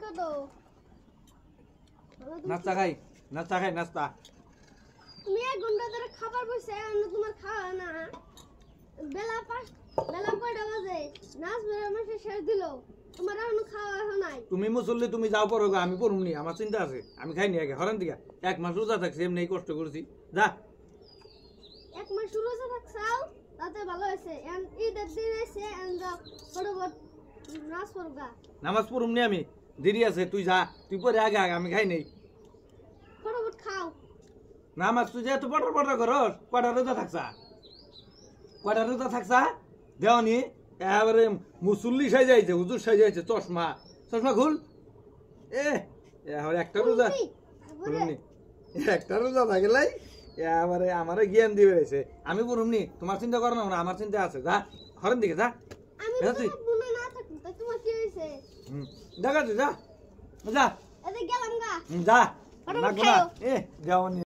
কত নাস্তা খাই নাস্তা তুমি 1 ঘন্টা ধরে খাবার বসে আর তোমার খাওয়া না বেলা কয়টা বাজে নাচ বেলা মাসে শেষ দিল তোমার আর খাওয়া হয় নাই তুমি মুসল্লি তুমি যাও পড়ো আমি পড়ুমনি আমার চিন্তা আছে আমি খাইনি আগে হরেন দিকে 1 মাস রোজা থাকছি এমনি কষ্ট করছি যা 1 মাস রোজা থাকছাও তাতে ভালো হয়েছে ঈদের দিন এসে ফটোফট নাচ পড়বা নামাজ পড়ুমনি আমি দেরি আছে তুই যা তুই পরে আগে আমি খাই নেই ফটোফট খাও নামাজ তুই যে এত পটর করস কয়টা রোজা থাকছা দেওয়ানি এবারে মুসল্লি সাজাইছে হুজুর সাজাইছে চশমা খুল একটা রোজা বলুননি একটা রোজা থাকলে এবারে আমারে জ্ঞান দিয়ে বেড়েছে আমি বলুমনি তোমার চিন্তা করো না আমার চিন্তা আছে যা হরেন দিকে যা তোমার কি হয়েছে দেখা তুই যা যা গেলাম গা যা না দেওয়ানি